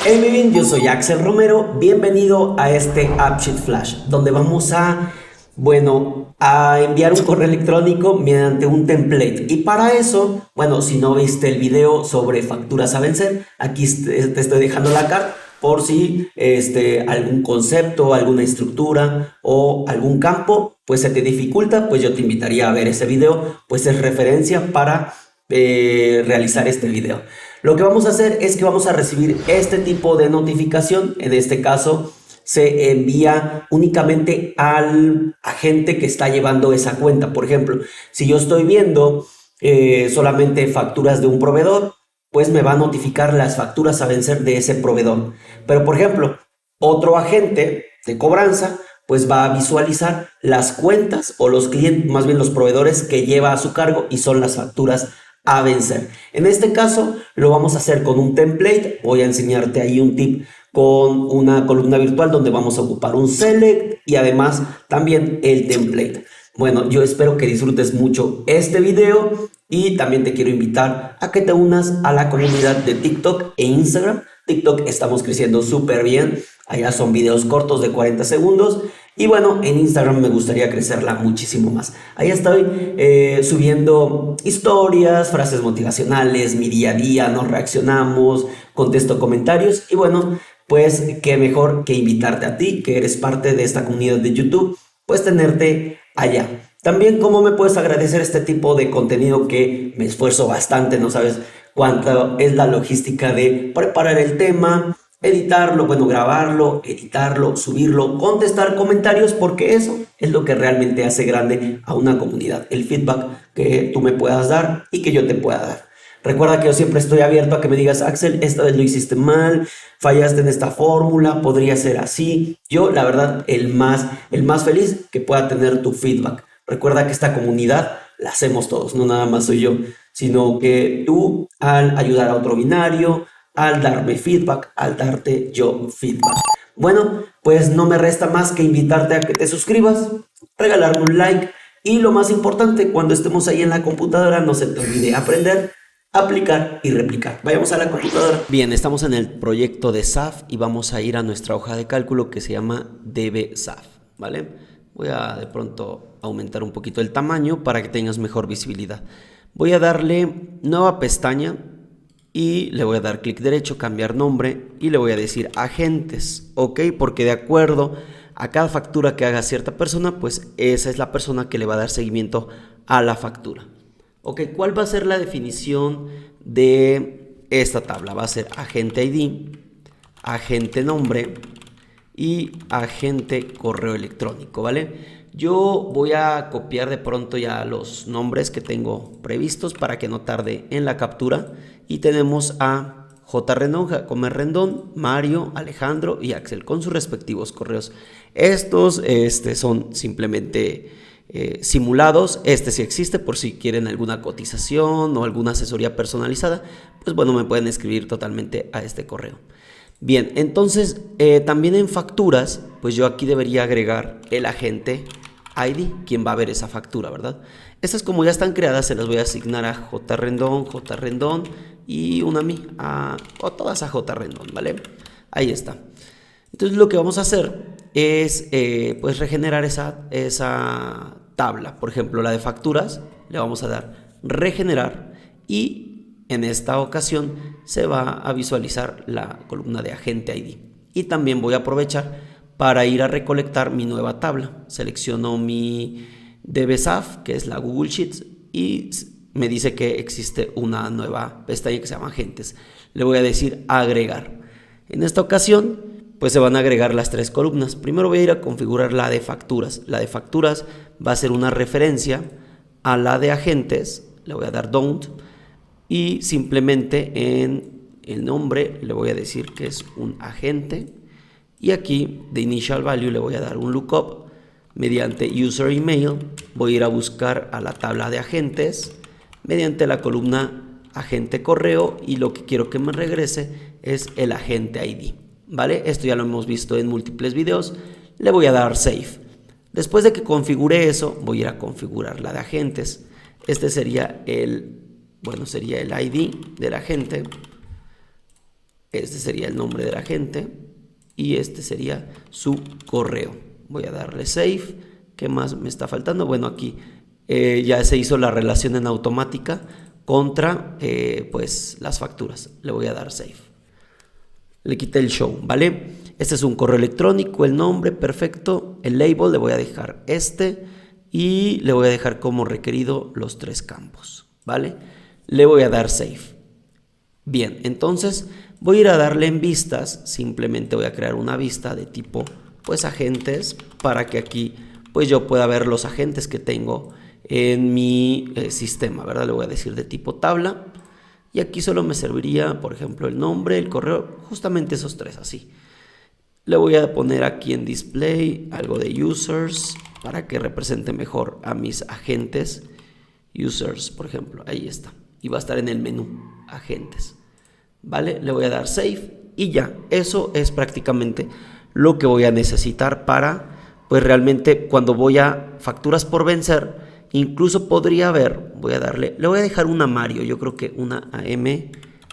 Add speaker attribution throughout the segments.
Speaker 1: Hey, muy bien, yo soy Axel Romero, bienvenido a este AppSheet Flash, donde vamos a enviar un correo electrónico mediante un template. Y para eso, bueno, si no viste el video sobre facturas a vencer, aquí te estoy dejando la carta por si algún concepto, alguna estructura o algún campo, pues se te dificulta, pues yo te invitaría a ver ese video, pues es referencia para realizar este video. Lo que vamos a hacer es que vamos a recibir este tipo de notificación. En este caso se envía únicamente al agente que está llevando esa cuenta. Por ejemplo, si yo estoy viendo solamente facturas de un proveedor, pues me va a notificar las facturas a vencer de ese proveedor. Pero por ejemplo, otro agente de cobranza pues va a visualizar las cuentas o los clientes, más bien los proveedores que lleva a su cargo, y son las facturas a vencer. En este caso lo vamos a hacer con un template. Voy a enseñarte ahí un tip con una columna virtual donde vamos a ocupar un select y además también el template. Bueno, yo espero que disfrutes mucho este video y también te quiero invitar a que te unas a la comunidad de TikTok e Instagram. TikTok estamos creciendo súper bien. Allá son videos cortos de 40 segundos. Y bueno, en Instagram me gustaría crecerla muchísimo más. Ahí estoy subiendo historias, frases motivacionales, mi día a día, nos reaccionamos, contesto comentarios. Y bueno, pues qué mejor que invitarte a ti, que eres parte de esta comunidad de YouTube, pues tenerte allá. También, ¿cómo me puedes agradecer este tipo de contenido que me esfuerzo bastante? No sabes cuánto es la logística de preparar el tema, editarlo, bueno, grabarlo, editarlo, subirlo, contestar comentarios, porque eso es lo que realmente hace grande a una comunidad, el feedback que tú me puedas dar y que yo te pueda dar. Recuerda que yo siempre estoy abierto a que me digas: Axel, esta vez lo hiciste mal, fallaste en esta fórmula, podría ser así. Yo, la verdad, el más feliz que pueda tener tu feedback. Recuerda que esta comunidad la hacemos todos, no nada más soy yo, sino que tú, al ayudar a otro binario, al darme feedback, al darte yo feedback. Bueno, pues no me resta más que invitarte a que te suscribas, regalarme un like y lo más importante, cuando estemos ahí en la computadora, no se te olvide aprender, aplicar y replicar. Vayamos a la computadora. Bien, estamos en el proyecto de SAF y vamos a ir a nuestra hoja de cálculo que se llama DB-SAF, ¿vale? Voy a de pronto aumentar un poquito el tamaño para que tengas mejor visibilidad. Voy a darle nueva pestaña y le voy a dar clic derecho, cambiar nombre y le voy a decir agentes, ¿ok? Porque de acuerdo a cada factura que haga cierta persona, pues esa es la persona que le va a dar seguimiento a la factura. Ok, ¿cuál va a ser la definición de esta tabla? Va a ser agente ID, agente nombre y agente correo electrónico, ¿vale? Yo voy a copiar de pronto ya los nombres que tengo previstos para que no tarde en la captura. Y tenemos a J. Rendón, Jacomer Rendón, Mario, Alejandro y Axel con sus respectivos correos. Estos son simplemente simulados. Sí existe por si quieren alguna cotización o alguna asesoría personalizada. Pues bueno, me pueden escribir totalmente a este correo. Bien, entonces también en facturas, pues yo aquí debería agregar el agente ID, quien va a ver esa factura, ¿verdad? Estas, como ya están creadas, se las voy a asignar a J. Rendón y una a mí, o todas a J. Rendón, ¿vale? Ahí está. Entonces lo que vamos a hacer es pues regenerar esa tabla. Por ejemplo, la de facturas, le vamos a dar regenerar y en esta ocasión se va a visualizar la columna de agente ID. Y también voy a aprovechar para ir a recolectar mi nueva tabla. Selecciono mi DB-SAF, que es la Google Sheets, y me dice que existe una nueva pestaña que se llama agentes. Le voy a decir agregar. En esta ocasión, pues se van a agregar las tres columnas. Primero voy a ir a configurar la de facturas. La de facturas va a ser una referencia a la de agentes. Le voy a dar don't y simplemente en el nombre le voy a decir que es un agente. Y aquí de initial value le voy a dar un lookup mediante user email. Voy a ir a buscar a la tabla de agentes mediante la columna agente correo y lo que quiero que me regrese es el agente ID, ¿vale? Esto ya lo hemos visto en múltiples videos. Le voy a dar save. Después de que configure eso, voy a ir a configurar la de agentes. Sería el ID del agente. Este sería el nombre del agente y este sería su correo. Voy a darle save. ¿Qué más me está faltando? Bueno, aquí ya se hizo la relación en automática contra pues las facturas. Le voy a dar save. Le quité el show, ¿vale? Este es un correo electrónico, el nombre, perfecto. El label le voy a dejar este y le voy a dejar como requerido los 3 campos, ¿vale? Le voy a dar save. Bien, entonces voy a ir a darle en vistas. Simplemente voy a crear una vista de tipo pues agentes para que aquí pues yo pueda ver los agentes que tengo en mi sistema, ¿verdad? Le voy a decir de tipo tabla. Y aquí solo me serviría, por ejemplo, el nombre, el correo, justamente esos 3, así. Le voy a poner aquí en display algo de users para que represente mejor a mis agentes. Users, por ejemplo, ahí está. Y va a estar en el menú, agentes. ¿Vale? Le voy a dar save y ya. Eso es prácticamente lo que voy a necesitar para, pues realmente cuando voy a facturas por vencer, incluso podría haber, le voy a dejar una Mario, yo creo que una AM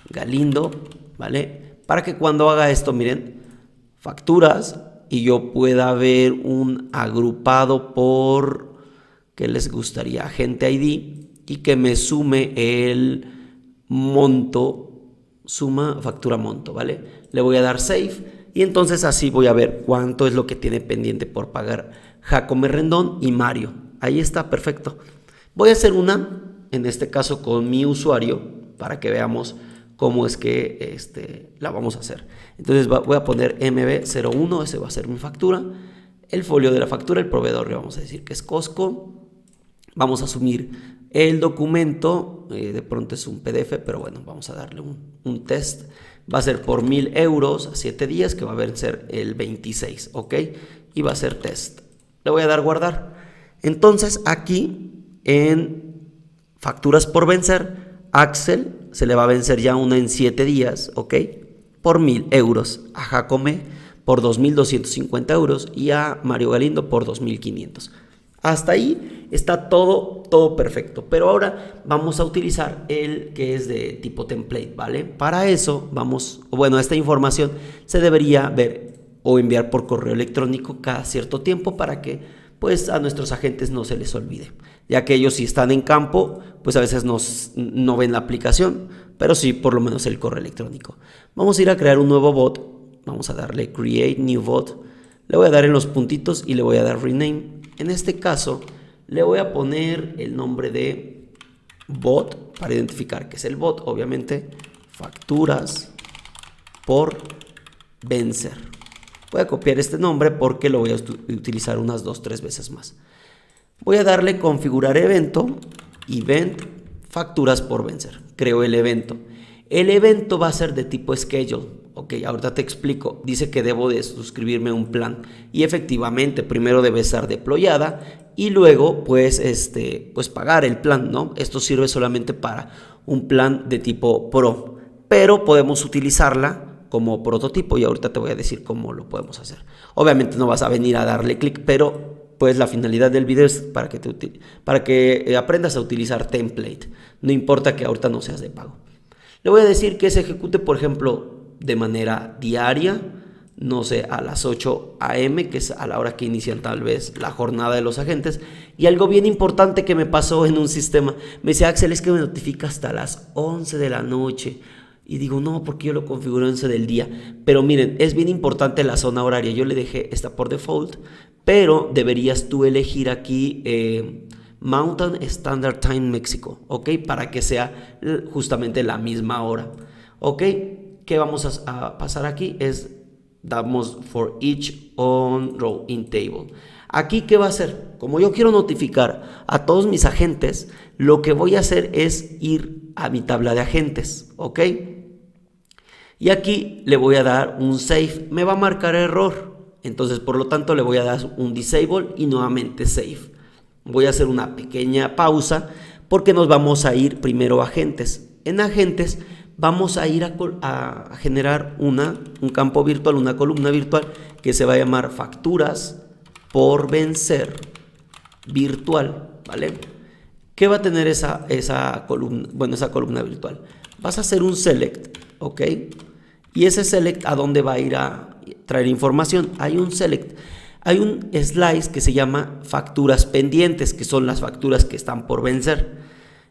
Speaker 1: Galindo, ¿vale? Para que cuando haga esto, miren, facturas y yo pueda ver un agrupado por, ¿qué les gustaría? Agente ID y que me sume el monto, suma factura monto, ¿vale? Le voy a dar save y entonces así voy a ver cuánto es lo que tiene pendiente por pagar Jacome Rendón y Mario. Ahí está, perfecto. Voy a hacer una, en este caso con mi usuario, para que veamos cómo es que la vamos a hacer. Entonces voy a poner MB01, ese va a ser mi factura. El folio de la factura, el proveedor le vamos a decir que es Costco. Vamos a asumir el documento, de pronto es un PDF, pero bueno, vamos a darle un test. Va a ser por 1000 euros a 7 días, que va a vencer el 26, ¿ok? Y va a ser test. Le voy a dar guardar. Entonces aquí en facturas por vencer, Axel se le va a vencer ya una en 7 días, ¿ok? Por 1000 euros. A Jacome por 2250 euros y a Mario Galindo por 2500. Hasta ahí está todo perfecto. Pero ahora vamos a utilizar el que es de tipo template, ¿vale? Para eso esta información se debería ver o enviar por correo electrónico cada cierto tiempo para que pues a nuestros agentes no se les olvide, ya que ellos si están en campo, pues a veces no ven la aplicación, pero sí por lo menos el correo electrónico. Vamos a ir a crear un nuevo bot, vamos a darle Create New Bot, le voy a dar en los puntitos y le voy a dar Rename. En este caso le voy a poner el nombre de bot para identificar que es el bot, obviamente, facturas por vencer. Voy a copiar este nombre porque lo voy a utilizar unas 2-3 veces más. Voy a darle configurar evento, event, facturas por vencer. Creo el evento. El evento va a ser de tipo schedule. Ok, ahorita te explico. Dice que debo de suscribirme a un plan. Y efectivamente, primero debe estar deployada y luego pues pagar el plan, ¿no? Esto sirve solamente para un plan de tipo Pro. Pero podemos utilizarla como prototipo y ahorita te voy a decir cómo lo podemos hacer. Obviamente no vas a venir a darle clic, pero pues la finalidad del video es para que aprendas a utilizar template. No importa que ahorita no seas de pago. Le voy a decir que se ejecute, por ejemplo, de manera diaria, no sé, a las 8 a.m., que es a la hora que inician tal vez la jornada de los agentes. Y algo bien importante que me pasó en un sistema, me dice Axel, es que me notifica hasta las 11 de la noche. Y digo, no, porque yo lo configuro en ese del día. Pero miren, es bien importante la zona horaria. Yo le dejé esta por default, pero deberías tú elegir aquí Mountain Standard Time México, ¿ok? Para que sea justamente la misma hora, ¿ok? ¿Qué vamos a pasar aquí? Damos for each on row in table. Aquí, ¿qué va a hacer? Como yo quiero notificar a todos mis agentes, lo que voy a hacer es ir a mi tabla de agentes, ¿ok? Y aquí le voy a dar un save. Me va a marcar error. Entonces, por lo tanto, le voy a dar un disable y nuevamente save. Voy a hacer una pequeña pausa porque nos vamos a ir primero a agentes. En agentes vamos a ir a generar un campo virtual, una columna virtual que se va a llamar facturas por vencer virtual, ¿vale? ¿Qué va a tener esa columna? Bueno, esa columna virtual. Vas a hacer un select, ¿ok? Y ese select, ¿a dónde va a ir a traer información? Hay un select, hay un slice que se llama facturas pendientes, que son las facturas que están por vencer.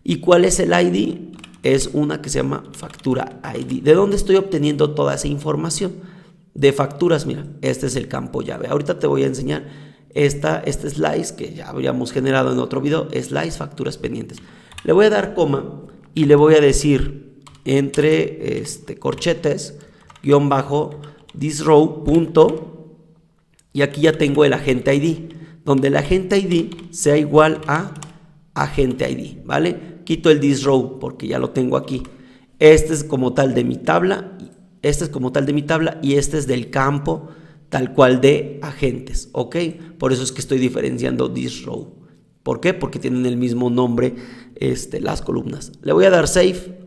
Speaker 1: ¿Y cuál es el ID? Es una que se llama factura ID. ¿De dónde estoy obteniendo toda esa información? De facturas. Mira, este es el campo llave. Ahorita te voy a enseñar este slice que ya habíamos generado en otro video, slice facturas pendientes. Le voy a dar coma y le voy a decir entre corchetes guión bajo this row punto, y aquí ya tengo el agente ID, donde el agente ID sea igual a agente ID, ¿vale? Quito el this row porque ya lo tengo aquí. Este es como tal de mi tabla, este es como tal de mi tabla y este es del campo tal cual de agentes, ¿ok? Por eso es que estoy diferenciando this row. ¿Por qué? Porque tienen el mismo nombre las columnas. Le voy a dar save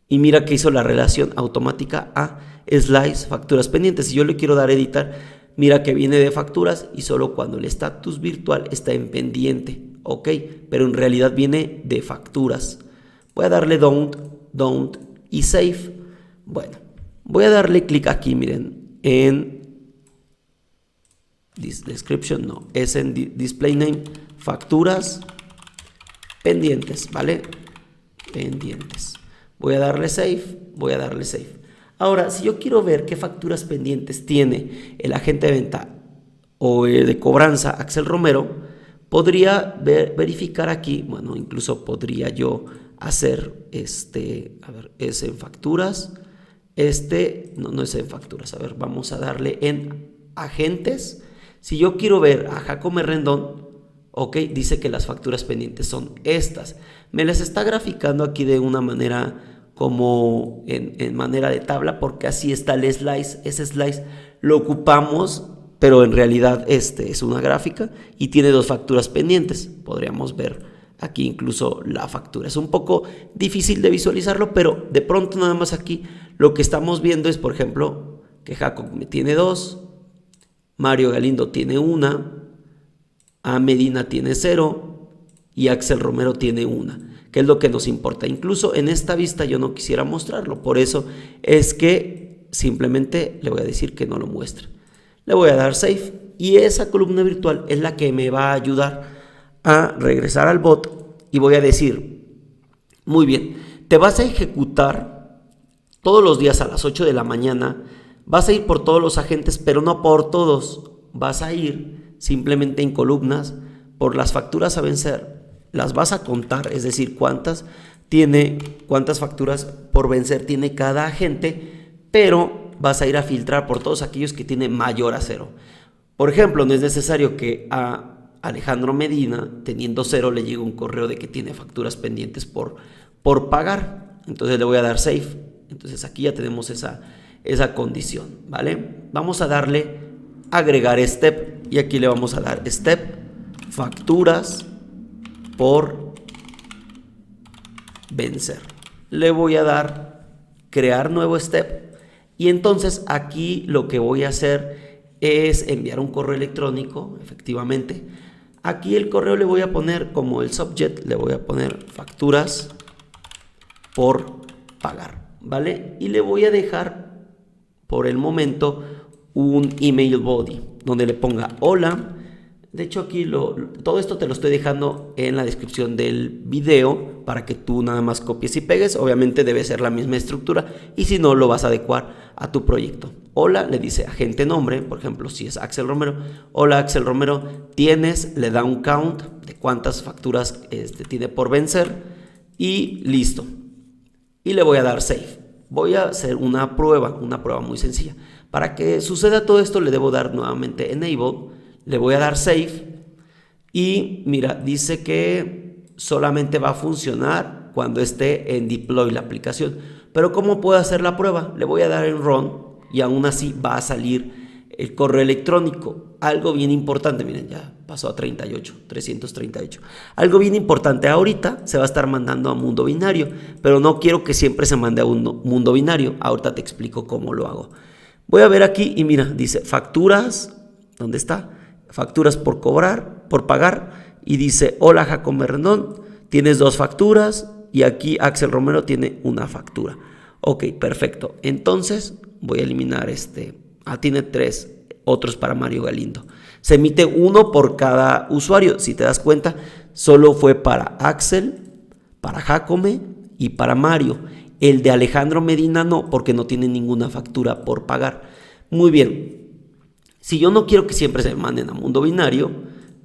Speaker 1: y mira que hizo la relación automática a slice facturas pendientes. Si yo le quiero dar editar, mira que viene de facturas y solo cuando el status virtual está en pendiente, ¿ok? Pero en realidad viene de facturas. Voy a darle don't y save. Bueno, voy a darle clic aquí, miren, en description, no, es en display name, facturas pendientes, ¿vale? Pendientes. Voy a darle save, voy a darle save. Ahora, si yo quiero ver qué facturas pendientes tiene el agente de venta o de cobranza Axel Romero, podría verificar aquí, bueno, incluso podría yo hacer a ver, es en facturas, no es en facturas, a ver, vamos a darle en agentes. Si yo quiero ver a Jacome Rendón, ok, dice que las facturas pendientes son estas. Me las está graficando aquí de una manera como en manera de tabla, porque así está el slice. Ese slice lo ocupamos, pero en realidad es una gráfica y tiene dos facturas pendientes. Podríamos ver aquí incluso la factura. Es un poco difícil de visualizarlo, pero de pronto nada más aquí lo que estamos viendo es, por ejemplo, que Jacome tiene 2, Mario Galindo tiene 1, A Medina tiene 0 y Axel Romero tiene 1, que es lo que nos importa. Incluso en esta vista yo no quisiera mostrarlo, por eso es que simplemente le voy a decir que no lo muestre. Le voy a dar save y esa columna virtual es la que me va a ayudar a regresar al bot y voy a decir, muy bien, te vas a ejecutar todos los días a las 8 de la mañana, vas a ir por todos los agentes, pero no por todos, vas a ir simplemente en columnas por las facturas a vencer, las vas a contar, es decir, cuántas facturas por vencer tiene cada agente, pero vas a ir a filtrar por todos aquellos que tienen mayor a 0. Por ejemplo, no es necesario que a Alejandro Medina, teniendo 0, le llegue un correo de que tiene facturas pendientes por pagar. Entonces le voy a dar save. Entonces aquí ya tenemos esa condición, ¿vale? Vamos a darle agregar step y aquí le vamos a dar step facturas por vencer. Le voy a dar crear nuevo step y entonces aquí lo que voy a hacer es enviar un correo electrónico, efectivamente. Aquí el correo le voy a poner como el subject, le voy a poner facturas por pagar, ¿vale? Y le voy a dejar por el momento un email body donde le ponga hola. De hecho aquí todo esto te lo estoy dejando en la descripción del video para que tú nada más copies y pegues. Obviamente debe ser la misma estructura y si no lo vas a adecuar a tu proyecto. Hola, le dice agente nombre, por ejemplo si es Axel Romero. Hola Axel Romero, tienes, le da un count de cuántas facturas tiene por vencer y listo. Y le voy a dar save. Voy a hacer una prueba muy sencilla. Para que suceda todo esto le debo dar nuevamente enable. Le voy a dar save y mira, dice que solamente va a funcionar cuando esté en deploy la aplicación. Pero ¿cómo puedo hacer la prueba? Le voy a dar en run y aún así va a salir el correo electrónico. Algo bien importante, miren, ya pasó a 338. Algo bien importante, ahorita se va a estar mandando a mundo binario, pero no quiero que siempre se mande a un mundo binario. Ahorita te explico cómo lo hago. Voy a ver aquí y mira, dice facturas, ¿dónde está? Facturas por cobrar, por pagar, y dice hola Jacome Rendón, tienes 2 facturas y aquí Axel Romero tiene una factura. Ok, perfecto. Entonces voy a eliminar tiene 3 otros para Mario Galindo. Se emite uno por cada usuario. Si te das cuenta, solo fue para Axel, para Jacome y para Mario. El de Alejandro Medina no, porque no tiene ninguna factura por pagar. Muy bien. Si yo no quiero que siempre se me manden a Mundo Binario,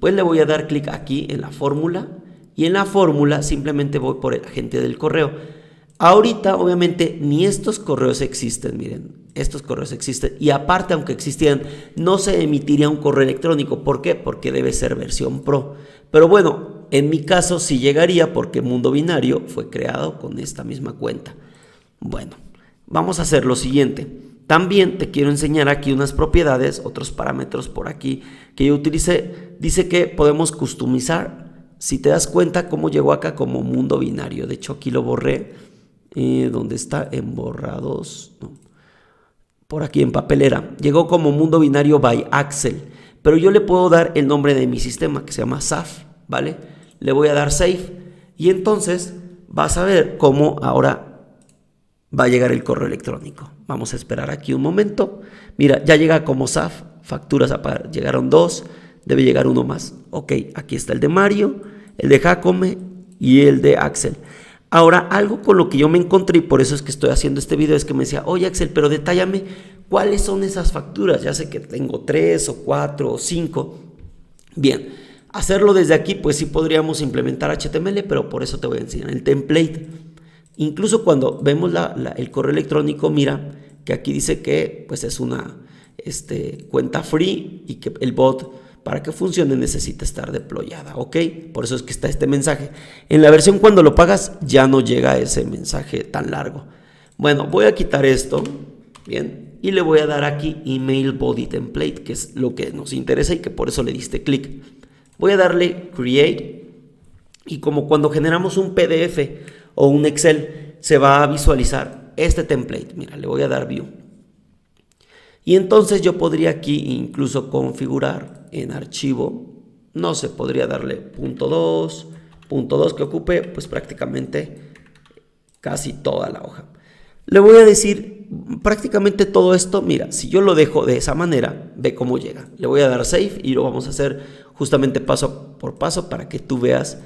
Speaker 1: pues le voy a dar clic aquí en la fórmula. Y en la fórmula simplemente voy por el agente del correo. Ahorita, obviamente, ni estos correos existen, miren, estos correos existen. Y aparte, aunque existieran, no se emitiría un correo electrónico. ¿Por qué? Porque debe ser versión Pro. Pero bueno, en mi caso sí llegaría porque Mundo Binario fue creado con esta misma cuenta. Bueno, vamos a hacer lo siguiente. También te quiero enseñar aquí unas propiedades, otros parámetros por aquí que yo utilicé. Dice que podemos customizar. Si te das cuenta cómo llegó acá como Mundo Binario. De hecho, aquí lo borré. ¿Dónde está? En borrados. No. Por aquí en papelera. Llegó como Mundo Binario by Axel. Pero yo le puedo dar el nombre de mi sistema que se llama SAF. ¿Vale? Le voy a dar Save. Y entonces vas a ver cómo ahora va a llegar el correo electrónico. Vamos a esperar aquí un momento. Mira, ya llega como SAF. Facturas a pagar. Llegaron 2. Debe llegar uno más. Ok, aquí está el de Mario, el de Jacome y el de Axel. Ahora, algo con lo que yo me encontré, y por eso es que estoy haciendo este video, es que me decía, oye Axel, pero detállame cuáles son esas facturas. Ya sé que tengo 3 o 4 o 5. Bien, hacerlo desde aquí, pues sí podríamos implementar HTML, pero por eso te voy a enseñar el template. Incluso cuando vemos el correo electrónico, mira que aquí dice que pues es una cuenta free y que el bot para que funcione necesita estar deployada, ¿ok? Por eso es que está este mensaje. En la versión cuando lo pagas ya no llega ese mensaje tan largo. Bueno, voy a quitar esto, bien, y le voy a dar aquí Email Body Template, que es lo que nos interesa y que por eso le diste clic. Voy a darle Create y como cuando generamos un PDF o un Excel se va a visualizar este template. Mira, le voy a dar View. Y entonces yo podría aquí incluso configurar en archivo, no sé, podría darle punto 2 que ocupe pues prácticamente casi toda la hoja. Le voy a decir prácticamente todo esto, mira, si yo lo dejo de esa manera, ve cómo llega. Le voy a dar Save y lo vamos a hacer justamente paso por paso para que tú veas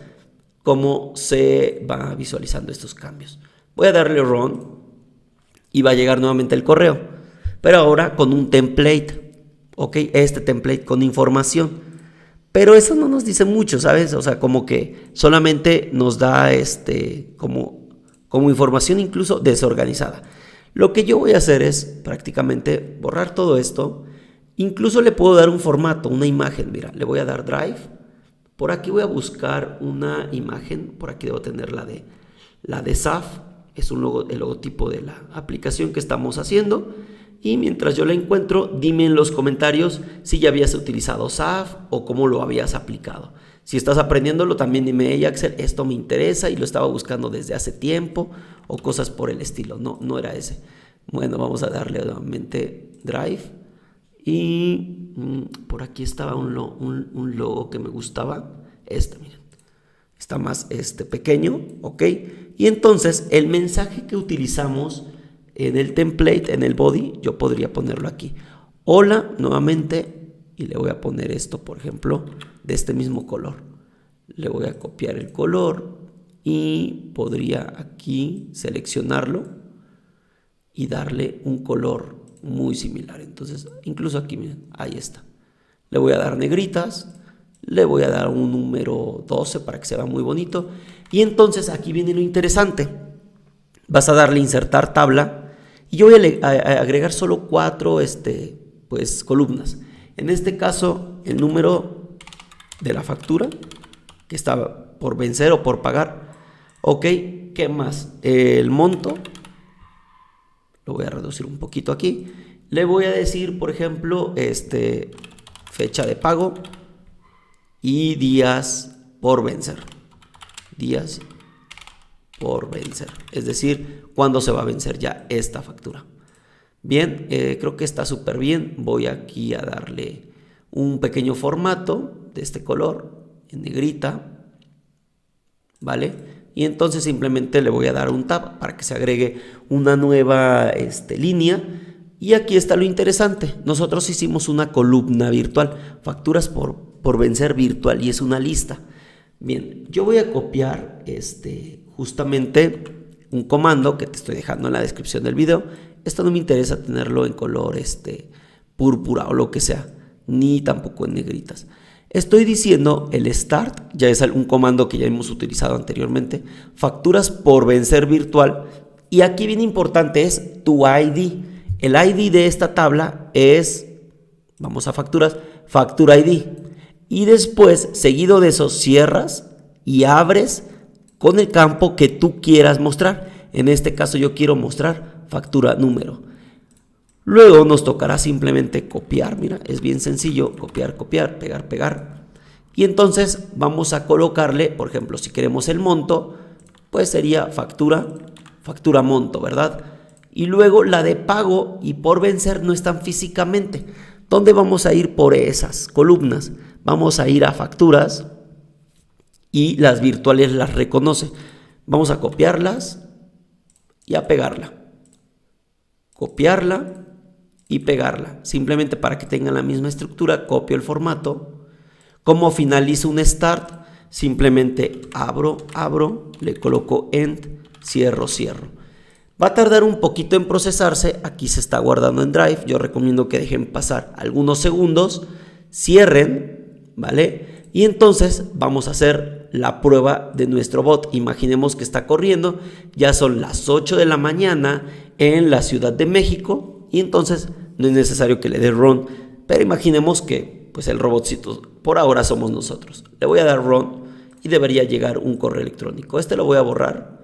Speaker 1: cómo se va visualizando estos cambios. Voy a darle Run y va a llegar nuevamente el correo. Pero ahora con un template, ¿ok? Este template con información. Pero eso no nos dice mucho, ¿sabes? O sea, como que solamente nos da como información incluso desorganizada. Lo que yo voy a hacer es prácticamente borrar todo esto. Incluso le puedo dar un formato, una imagen. Mira, le voy a dar Drive. Por aquí voy a buscar una imagen. Por aquí debo tener la de SAF. Es el logotipo de la aplicación que estamos haciendo. Y mientras yo la encuentro, dime en los comentarios si ya habías utilizado SAF o cómo lo habías aplicado. Si estás aprendiéndolo, también dime, hey Axel, esto me interesa y lo estaba buscando desde hace tiempo o cosas por el estilo. No era ese. Bueno, vamos a darle nuevamente Drive. Y por aquí estaba un logo que me gustaba. Miren. Está más pequeño, ¿ok? Y entonces el mensaje que utilizamos en el template, en el body, yo podría ponerlo aquí. Hola, nuevamente, y le voy a poner esto, por ejemplo, de este mismo color. Le voy a copiar el color y podría aquí seleccionarlo y darle un color muy similar. Entonces, incluso aquí, miren, ahí está. Le voy a dar negritas, le voy a dar un número 12 para que se vea muy bonito. Y entonces aquí viene lo interesante. Vas a darle insertar tabla y yo voy a agregar solo 4 pues, columnas. En este caso, el número de la factura que está por vencer o por pagar. Ok, ¿qué más? El monto. Lo voy a reducir un poquito aquí. Le voy a decir, por ejemplo, fecha de pago y días por vencer. Días por vencer, es decir, cuándo se va a vencer ya esta factura. Bien, creo que está súper bien. Voy aquí a darle un pequeño formato de este color en negrita, ¿vale? y entonces simplemente le voy a dar un tab para que se agregue una nueva línea. Y aquí está lo interesante, nosotros hicimos una columna virtual, facturas por vencer virtual, y es una lista. Bien, yo voy a copiar justamente un comando que te estoy dejando en la descripción del video. Esto no me interesa tenerlo en color púrpura o lo que sea, ni tampoco en negritas. Estoy diciendo el start, ya es un comando que ya hemos utilizado anteriormente, facturas por vencer virtual, y aquí bien importante es tu ID. El ID de esta tabla es, vamos a facturas, factura ID, y después, seguido de eso, cierras y abres con el campo que tú quieras mostrar. En este caso yo quiero mostrar factura número. Luego nos tocará simplemente copiar, mira, es bien sencillo, copiar, copiar, pegar, pegar. Y entonces vamos a colocarle, por ejemplo, si queremos el monto, pues sería factura, factura monto, ¿verdad? Y luego la de pago y por vencer no están físicamente. ¿Dónde vamos a ir por esas columnas? Vamos a ir a facturas y las virtuales las reconoce. Vamos a copiarlas y a pegarla. Copiarla y pegarla, simplemente para que tengan la misma estructura. Copio el formato. Como finalizo un start, simplemente abro, le coloco end, cierro, cierro. Va a tardar un poquito en procesarse, aquí se está guardando en Drive, yo recomiendo que dejen pasar algunos segundos, cierren, ¿vale? Y entonces vamos a hacer la prueba de nuestro bot. Imaginemos que está corriendo, ya son las 8 de la mañana en la Ciudad de México, y entonces no es necesario que le dé run, pero imaginemos que pues el robotcito por ahora somos nosotros. Le voy a dar run y debería llegar un correo electrónico. Lo voy a borrar.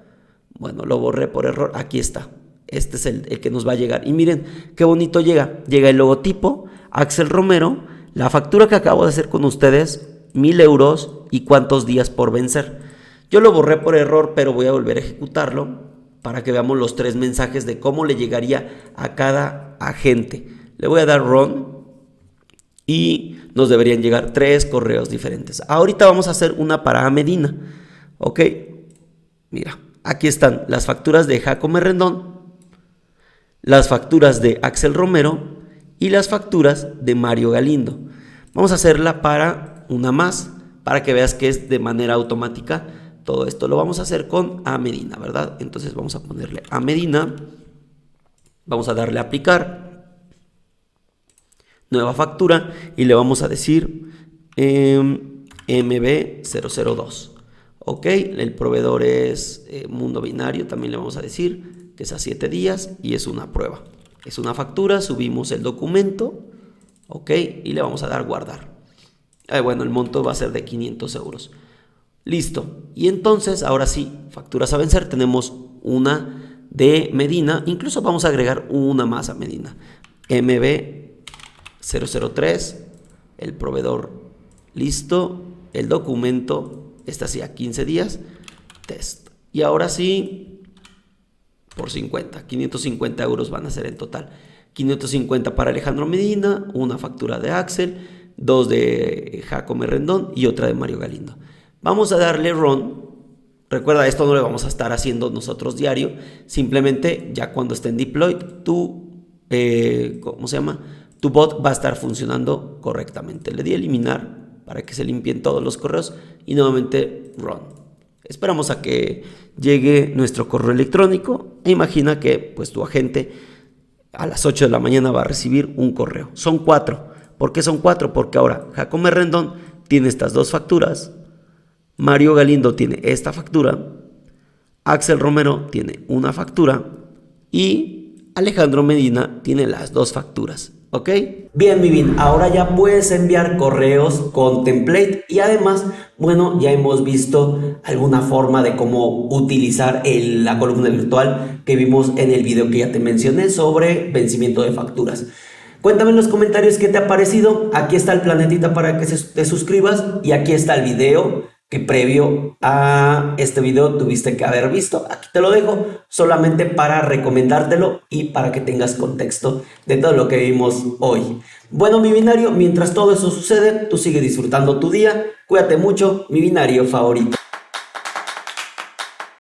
Speaker 1: Bueno, lo borré por error. Aquí está. Este es el que nos va a llegar. Y miren qué bonito llega. Llega el logotipo, Axel Romero, la factura que acabo de hacer con ustedes, 1000 euros y cuántos días por vencer. Yo lo borré por error, pero voy a volver a ejecutarlo para que veamos los 3 mensajes de cómo le llegaría a cada agente. Le voy a dar run y nos deberían llegar 3 correos diferentes. Ahorita vamos a hacer una para Medina. Ok, mira, aquí están las facturas de Jacome Rendón, las facturas de Axel Romero y las facturas de Mario Galindo. Vamos a hacerla para una más, para que veas que es de manera automática. Todo esto lo vamos a hacer con A Medina, ¿verdad? Entonces vamos a ponerle A Medina, vamos a darle a aplicar, nueva factura, y le vamos a decir MB002. Ok, el proveedor es Mundo Binario, también le vamos a decir que es a 7 días y es una prueba. Es una factura, subimos el documento, ok, y le vamos a dar guardar. Bueno, el monto va a ser de 500 euros. Listo. Y entonces, ahora sí, facturas a vencer. Tenemos una de Medina. Incluso vamos a agregar una más a Medina. MB003. El proveedor. Listo. El documento. Este hacía 15 días. Test. Y ahora sí, por 50. 550 euros van a ser en total. 550 para Alejandro Medina. Una factura de Axel. 2 de Jacome Rendón y otra de Mario Galindo. Vamos a darle run. Recuerda, esto no lo vamos a estar haciendo nosotros diario. Simplemente ya cuando esté en deployed, tu bot va a estar funcionando correctamente. Le di a eliminar para que se limpien todos los correos y nuevamente run. Esperamos a que llegue nuestro correo electrónico. E imagina que pues tu agente a las 8 de la mañana va a recibir un correo. Son 4. ¿Por qué son 4? Porque ahora Jacome Rendón tiene estas 2 facturas. Mario Galindo tiene esta factura, Axel Romero tiene una factura y Alejandro Medina tiene las 2 facturas, ¿ok? Bien, Vivin, ahora ya puedes enviar correos con template y además, bueno, ya hemos visto alguna forma de cómo utilizar la columna virtual que vimos en el video que ya te mencioné sobre vencimiento de facturas. Cuéntame en los comentarios qué te ha parecido. Aquí está el planetita para que te suscribas y aquí está el video que previo a este video tuviste que haber visto. Aquí te lo dejo solamente para recomendártelo y para que tengas contexto de todo lo que vimos hoy. Bueno, mi binario, mientras todo eso sucede, tú sigue disfrutando tu día. Cuídate mucho, mi binario favorito.